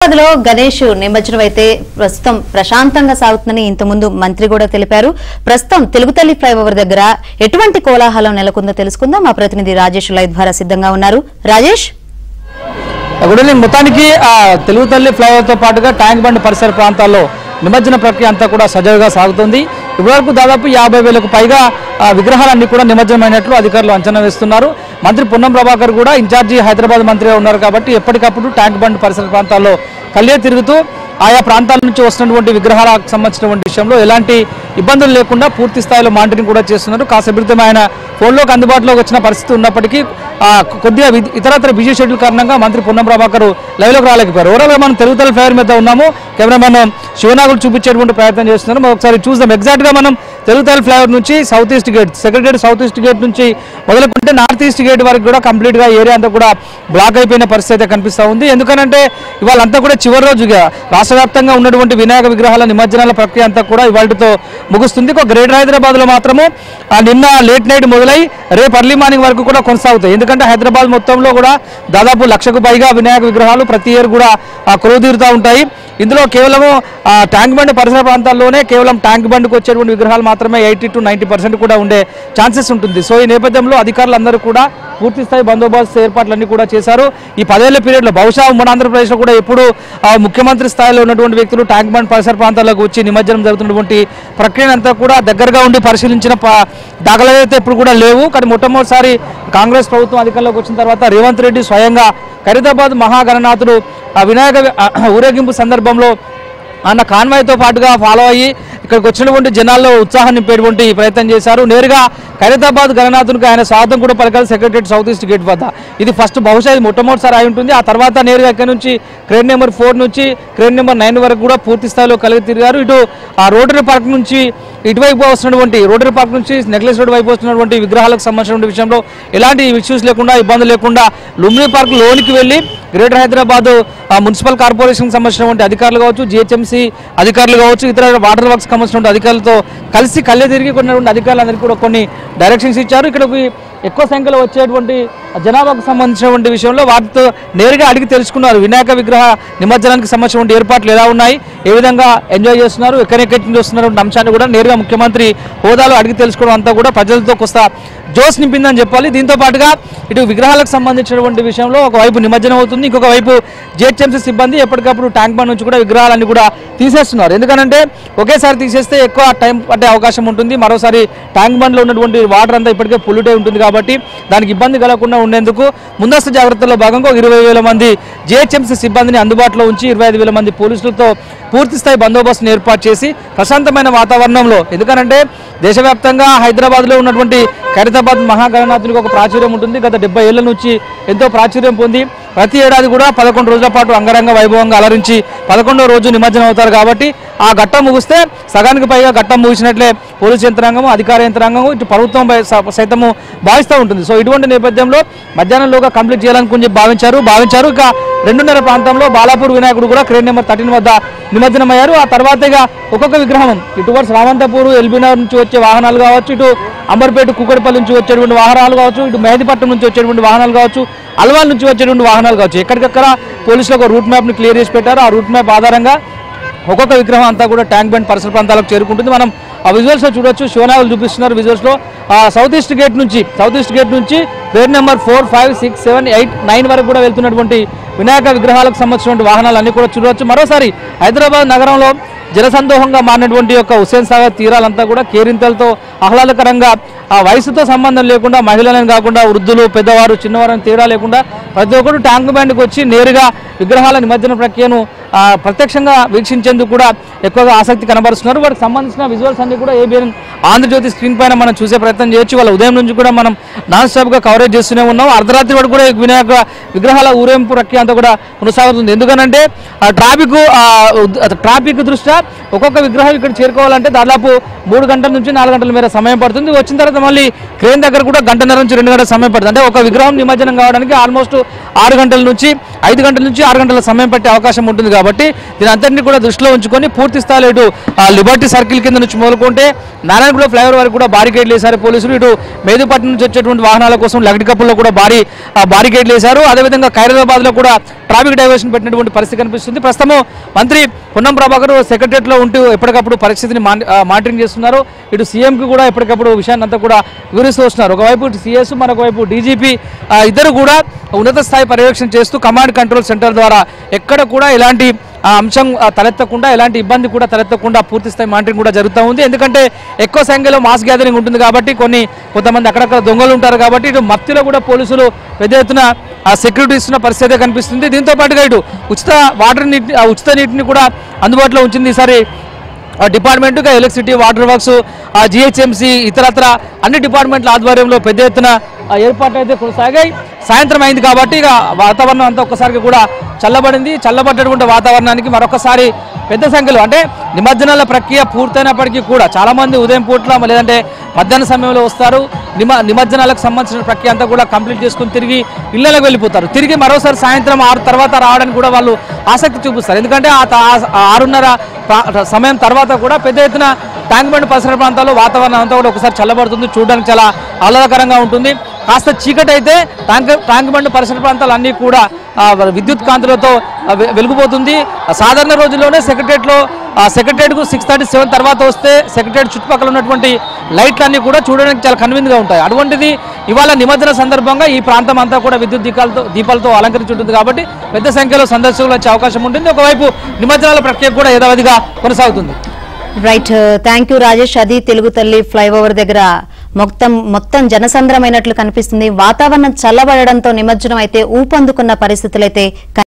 లో గణేష్ నిమజ్జనం అయితే ప్రస్తుతం ప్రశాంతంగా సాగుతుందని ఇంతకుముందు మంత్రి కూడా తెలిపారు. ప్రస్తుతం తెలుగుతల్లి ఫ్లైఓవర్ దగ్గర ఎటువంటి కోలాహలం నెలకొందో తెలుసుకుందాం. మా ప్రతినిధి రాజేష్ లైవ్ ద్వారా సిద్ధంగా ఉన్నారు. రాజేష్, మొత్తానికి తెలుగుతల్లి ఫ్లైఓవర్ తో పాటుగా ట్యాంక్ బండ్ పరిసర ప్రాంతాల్లో నిమజ్జన ప్రక్రియ అంతా కూడా సజావుగా సాగుతుంది. ఇప్పటివరకు దాదాపు 50,000కు పైగా విగ్రహాలన్నీ కూడా నిమజ్జనమైనట్లు అధికారులు అంచనా వేస్తున్నారు. మంత్రి పొన్నం ప్రభాకర్ కూడా ఇన్ఛార్జి హైదరాబాద్ మంత్రిగా ఉన్నారు కాబట్టి ఎప్పటికప్పుడు ట్యాంక్ బండ్ పరిసర ప్రాంతాల్లో కళ్లే తిరుగుతూ ఆయా ప్రాంతాల నుంచి వస్తున్నటువంటి విగ్రహాలకు సంబంధించినటువంటి విషయంలో ఎలాంటి ఇబ్బందులు లేకుండా పూర్తి స్థాయిలో మానిటరింగ్ కూడా చేస్తున్నారు. కాసేపటితో ఆయన ఫోన్లోకి అందుబాటులోకి వచ్చిన పరిస్థితి ఉన్నప్పటికీ కొద్దిగా ఇతరత్ర బిజీ షెడ్యూల్ కారణంగా మంత్రి పొన్నం ప్రభాకర్ లైవ్లోకి రాలేకపోయారు. ఓవరాల్గా మనం తెలుగుతల్లి ఫ్లైఓవర్ మీద ఉన్నాము. కెమెరామెన్ శివనాగులు చూపించేటువంటి ప్రయత్నం చేస్తున్నారు. ఒకసారి చూద్దాం. ఎగ్జాక్ట్గా మనం తెలుగుతల్లి ఫ్లైఓవర్ నుంచి south east gate, secretary south east gate నుంచి మొదలుకుంటే నార్త్ ఈస్ట్ గేట్ వరకు కూడా కంప్లీట్గా ఏరియా అంతా కూడా బ్లాక్ అయిపోయిన పరిస్థితి అయితే కనిపిస్తూ ఉంది. ఎందుకంటే ఇవాళంతా కూడా చివరి రోజుగా రాష్ట్ర వ్యాప్తంగా ఉన్నటువంటి వినాయక విగ్రహాల నిమజ్జనాల ప్రక్రియ అంతా కూడా ఇవాళతో ముగుస్తుంది. గ్రేటర్ హైదరాబాద్లో మాత్రము నిన్న లేట్ నైట్ మొదలై రేపు ఎర్లీ మార్నింగ్ వరకు కూడా కొనసాగుతాయి. ఎందుకంటే హైదరాబాద్ మొత్తంలో కూడా దాదాపు 1,00,000కు పైగా వినాయక విగ్రహాలు ప్రతి ఇయర్ కూడా కొలువుతీరుతూ ఉంటాయి. ఇందులో కేవలము ట్యాంక్ బండ్ పరిసర ప్రాంతాల్లోనే కేవలం ట్యాంక్ బండ్కి వచ్చేటువంటి విగ్రహాలు మాత్రమే 80 to 90% కూడా ఉండే ఛాన్సెస్ ఉంటుంది. సో ఈ నేపథ్యంలో అధికారులందరూ కూడా పూర్తి స్థాయి బందోబస్తు ఏర్పాట్లన్నీ కూడా చేశారు. ఈ 10 ఏళ్ల పీరియడ్లో బహుశా ఉమ్మడి ఆంధ్రప్రదేశ్లో కూడా ఎప్పుడు ముఖ్యమంత్రి స్థాయిలో ఉన్నటువంటి వ్యక్తులు ట్యాంక్ బండ్ పరిసర ప్రాంతాలకు వచ్చి నిమజ్జనం జరుగుతున్నటువంటి ప్రక్రియనంతా కూడా దగ్గరగా ఉండి పరిశీలించిన దాఖలాలు అయితే ఎప్పుడు కూడా లేవు. కానీ మొట్టమొదటిసారి కాంగ్రెస్ ప్రభుత్వం అధికారంలోకి వచ్చిన తర్వాత రేవంత్ రెడ్డి స్వయంగా ఖైరతాబాద్ మహాగణనాథుడు వినాయక ఊరేగింపు సందర్భంలో అన్న కాన్వాయ్తో పాటుగా ఫాలో అయ్యి ఇక్కడికి వచ్చినటువంటి జనాల్లో ఉత్సాహం నింపేటువంటి ప్రయత్నం చేశారు. నేరుగా ఖైరతాబాద్ గణనాథునికి ఆయన స్వాగతం కూడా పలకాలి సెక్రటరీ సౌత్ ఈస్ట్ గేట్ వద్ద. ఇది ఫస్ట్ బహుశా ఇది మొట్టమొదటిసారి అయి ఉంటుంది. ఆ తర్వాత నేరుగా ఇక్కడ నుంచి క్రేన్ నెంబర్ 4 నుంచి క్రేన్ నెంబర్ 9 వరకు కూడా పూర్తి స్థాయిలో కలిగి తిరిగారు. ఇటు ఆ రోటరీ పార్క్ నుంచి ఇటువైపు వస్తున్నటువంటి రోటరీ పార్క్ నుంచి నెక్లెస్ రోడ్ వైపు వస్తున్నటువంటి విగ్రహాలకు సంబంధించిన విషయంలో ఎలాంటి ఇష్యూస్ లేకుండా ఇబ్బందులు లేకుండా లుంబినీ పార్క్ లోనికి వెళ్ళి గ్రేటర్ హైదరాబాద్ మున్సిపల్ కార్పొరేషన్కి సంబంధించినటువంటి అధికారులు కావచ్చు, జిహెచ్ఎంసీ అధికారులు కావచ్చు, ఇతర వాటర్ వర్క్స్ సంబంధించిన అధికారులతో కలిసి కళ్ళే తిరిగి కొన్నటువంటి అధికారులందరికీ కూడా కొన్ని డైరెక్షన్స్ ఇచ్చారు. ఇక్కడికి ఎక్కువ సంఖ్యలో వచ్చేటువంటి జనాభాకు సంబంధించినటువంటి విషయంలో వాటితో నేరుగా అడిగి తెలుసుకున్నారు. వినాయక విగ్రహ నిమజ్జనానికి సంబంధించినటువంటి ఏర్పాట్లు ఎలా ఉన్నాయి, ఏ విధంగా ఎంజాయ్ చేస్తున్నారు, ఎక్కడెక్కడి నుంచి వస్తున్నటువంటి అంశాన్ని కూడా నేరుగా ముఖ్యమంత్రి హోదాలో అడిగి తెలుసుకోవడం అంతా కూడా ప్రజలతో కొస్తా జోస్ నింపిందని చెప్పాలి. దీంతో పాటుగా ఇటు విగ్రహాలకు సంబంధించినటువంటి విషయంలో ఒకవైపు నిమజ్జనం అవుతుంది, ఇంకొక వైపు జిహెచ్ఎంసీ సిబ్బంది ఎప్పటికప్పుడు ట్యాంక్ బండ్ నుంచి కూడా విగ్రహాలన్నీ కూడా తీసేస్తున్నారు. ఎందుకంటే ఒకేసారి తీసేస్తే ఎక్కువ టైం పట్టే అవకాశం ఉంటుంది. మరోసారి ట్యాంక్ బండ్లో ఉన్నటువంటి వాటర్ అంతా ఇప్పటికే పొల్యూట్ అయి ఉంటుంది కాబట్టి దానికి ఇబ్బంది కలగకుండా ఉండేందుకు ముందస్తు జాగ్రత్తల్లో భాగంగా 20,000 మంది జిహెచ్ఎంసీ సిబ్బందిని అందుబాటులో ఉంచి 25,000 మంది పోలీసులతో పూర్తిస్థాయి బందోబస్తును ఏర్పాటు చేసి ప్రశాంతమైన వాతావరణంలో, ఎందుకంటే దేశవ్యాప్తంగా హైదరాబాద్లో ఉన్నటువంటి ఖైరతాబాద్ మహాగణనాథునికి ఒక ప్రాచుర్యం ఉంటుంది. గత 70 ఏళ్ల నుంచి ఎంతో ప్రాచుర్యం పొంది ప్రతి ఏడాది కూడా 11 రోజుల పాటు అంగరంగ వైభవంగా అలరించి 11వ రోజు నిమజ్జనం అవుతారు. కాబట్టి ఆ ఘట్టం ముగిస్తే సగానికి పైగా ఘట్టం ముగిసినట్లే పోలీసు యంత్రాంగము, అధికార యంత్రాంగము, ఇటు ప్రభుత్వం సైతము భావిస్తూ ఉంటుంది. సో ఇటువంటి నేపథ్యంలో మధ్యాహ్నంలోగా కంప్లీట్ చేయాలనుకుని భావించారు. ఇక 2:30 ప్రాంతంలో బాలాపూర్ వినాయకుడు కూడా క్రేన్ నెంబర్ 13 వద్ద నిమజ్జనమయ్యారు. ఆ తర్వాత ఇక ఒక్కొక్క విగ్రహం ఇటువర్స్ రామంతపూర్, ఎల్బీనగర్ నుంచి వచ్చే వాహనాలు కావచ్చు, ఇటు అంబర్పేట కూకట్పల్లి నుంచి వచ్చేటువంటి వాహనాలు కావచ్చు, ఇటు మెహదీపట్నం నుంచి వచ్చేటువంటి వాహనాలు కావచ్చు, అల్వాల్ నుంచి వచ్చేటువంటి వాహనాలు కావచ్చు, ఎక్కడికక్కడ పోలీసులు ఒక రూట్ మ్యాప్ని క్లియర్ చేసి పెట్టారు. ఆ రూట్ మ్యాప్ ఆధారంగా ఒక్కొక్క విగ్రహం అంతా కూడా ట్యాంక్ బండ్ పరిసర ప్రాంతాలకు చేరుకుంటుంది. మనం ఆ విజువల్స్లో చూడొచ్చు. శివనాగులు చూపిస్తున్నారు విజువల్స్లో. సౌత్ ఈస్ట్ గేట్ నుంచి క్రేన్ నెంబర్ 4, 5, 6, 7, 8, 9 వరకు కూడా వెళ్తున్నటువంటి వినాయక విగ్రహాలకు సంబంధించినటువంటి వాహనాలు అన్ని కూడా చూడవచ్చు. మరోసారి హైదరాబాద్ నగరంలో జనసందోహంగా మారినటువంటి యొక్క హుస్సేన్ సాగర్ తీరాలంతా కూడా కేరింతలతో ఆహ్లాదకరంగా వయసుతో సంబంధం లేకుండా మహిళలను కాకుండా వృద్ధులు, పెద్దవారు, చిన్నవారు తేడా లేకుండా ప్రతి ఒక్కరు ట్యాంక్ బండ్కి వచ్చి నేరుగా విగ్రహాల నిమజ్జన ప్రక్రియను ప్రత్యక్షంగా వీక్షించేందుకు కూడా ఎక్కువగా ఆసక్తి కనబరుస్తున్నారు. వాటికి సంబంధించిన విజువల్స్ అన్ని కూడా ఏబిఎన్ ఆంధ్రజ్యోతి స్క్రీన్ పైన మనం చూసే ప్రయత్నం చేయొచ్చు. వాళ్ళ ఉదయం నుంచి కూడా మనం నాన్ స్టాప్గా కవరేజ్ చేస్తూనే ఉన్నాం. అర్ధరాత్రి వరకు కూడా వినాయక విగ్రహాల ఊరేంపు ప్రక్రియ అంతా కూడా కొనసాగుతుంది. ఎందుకంటే ట్రాఫిక్ దృష్ట్యా ఒక్కొక్క విగ్రహం ఇక్కడ చేరుకోవాలంటే దాదాపు 3 గంటల నుంచి 4 గంటల మేర సమయం పడుతుంది. వచ్చిన తర్వాత మళ్ళీ క్రేన్ దగ్గర కూడా 1.5 నుంచి 2 గంటల సమయం పడుతుంది. అంటే ఒక విగ్రహం నిమజ్జనం కావడానికి ఆల్మోస్ట్ 6 గంటల నుంచి 5 గంటల నుంచి 6 గంటల సమయం పట్టే అవకాశం ఉంటుంది కాబట్టి దీని అంతటిని కూడా దృష్టిలో ఉంచుకొని పూర్తి స్థాయిలో ఇటు లిబర్టీ సర్కిల్ కింద నుంచి మొదలుకుంటే నారాయణగూడ ఫ్లైఓవర్ వరకు కూడా బారికేడ్లు వేశారు పోలీసులు. ఇటు మేదుపట్నం నుంచి వచ్చేటువంటి వాహనాల కోసం లగటికప్పుల్లో కూడా బారికేడ్లు వేశారు. అదేవిధంగా ఖైరతాబాద్లో కూడా ట్రాఫిక్ డైవర్షన్ పెట్టినటువంటి పరిస్థితి కనిపిస్తుంది. ప్రస్తుతం మంత్రి పొన్నం ప్రభాకర్ సెక్రటరియట్లో ఉంటూ ఎప్పటికప్పుడు పరిస్థితిని మానిటరింగ్ చేస్తున్నారు. ఇటు సీఎంకి కూడా ఎప్పటికప్పుడు విషయాన్ని అంతా కూడా వివరిస్తూ వస్తున్నారు. ఒకవైపు సిఎస్ మరొకవైపు డీజీపీ ఇద్దరు కూడా ఉన్నత స్థాయి పర్యవేక్షణ చేస్తూ కమాండ్ కంట్రోల్ సెంటర్ ద్వారా ఎక్కడ కూడా ఎలాంటి అంశం తలెత్తకుండా ఎలాంటి ఇబ్బంది కూడా తలెత్తకుండా పూర్తి స్థాయి మానిటరింగ్ కూడా జరుగుతూ ఉంది. ఎందుకంటే ఎక్కువ సంఖ్యలో మాస్ గ్యాదరింగ్ ఉంటుంది కాబట్టి కొంతమంది అక్కడక్కడ దొంగలు ఉంటారు కాబట్టి ఇటు మత్తిలో కూడా పోలీసులు పెద్ద ఎత్తున సెక్యూరిటీ ఇస్తున్న పరిస్థితి కనిపిస్తుంది. దీంతో పాటుగా ఇటు ఉచిత నీటిని కూడా అందుబాటులో ఉంచింది ఈసారి డిపార్ట్మెంట్గా. ఎలక్ట్రిసిటీ, వాటర్ వర్క్స్, జిహెచ్ఎంసీ ఇతరత్ర అన్ని డిపార్ట్మెంట్ల ఆధ్వర్యంలో పెద్ద ఎత్తున ఏర్పాట్లు అయితే కొనసాగాయి. సాయంత్రం అయింది కాబట్టి ఇక వాతావరణం అంతా ఒక్కసారిగా కూడా చల్లబడింది. చల్లబడ్డటువంటి వాతావరణానికి మరొకసారి పెద్ద సంఖ్యలో అంటే నిమజ్జనాల ప్రక్రియ పూర్తయినప్పటికీ కూడా చాలామంది ఉదయం పూట్ల లేదంటే మధ్యాహ్న సమయంలో వస్తారు. నిమజ్జనాలకు సంబంధించిన ప్రక్రియ అంతా కూడా కంప్లీట్ చేసుకుని తిరిగి ఇళ్లకు వెళ్ళిపోతారు. తిరిగి మరోసారి సాయంత్రం 6 తర్వాత రావడానికి కూడా వాళ్ళు ఆసక్తి చూపిస్తారు. ఎందుకంటే 6:30 సమయం తర్వాత కూడా పెద్ద ఎత్తున ట్యాంక్ బండ్ పరిసర ప్రాంతాల్లో వాతావరణం అంతా కూడా ఒకసారి చల్లబడుతుంది. చూడడానికి చాలా ఆహ్లాదకరంగా ఉంటుంది. కాస్త చీకటి అయితే ట్యాంక్ బండ్ పరిసర ప్రాంతాలు అన్నీ కూడా విద్యుత్ కాంతులతో వెలిగిపోతుంది. సాధారణ రోజుల్లోనే సెక్రటరియట్కు 6:37 తర్వాత వస్తే సెక్రటరియట్ చుట్టుపక్కల ఉన్నటువంటి లైట్లన్నీ కూడా చూడడానికి చాలా కన్వీన్గా ఉంటాయి. అటువంటిది ఇవాళ నిమజ్జన సందర్భంగా ఈ ప్రాంతం అంతా కూడా విద్యుత్ దీపాలతో అలంకరించి ఉంటుంది కాబట్టి పెద్ద సంఖ్యలో సందర్శకులు వచ్చే అవకాశం ఉంటుంది. ఒకవైపు నిమజ్జనాల ప్రక్రియ కూడా యథావిధిగా కొనసాగుతుంది. Right, thank you Rajesh. అది తెలుగు తల్లి ఫ్లైఓవర్ దగ్గర మొత్తం జనసంద్రమైనట్లు కనిపిస్తుంది. వాతావరణం చల్లబడడంతో నిమజ్జనం అయితే ఊపందుకున్న పరిస్థితులైతే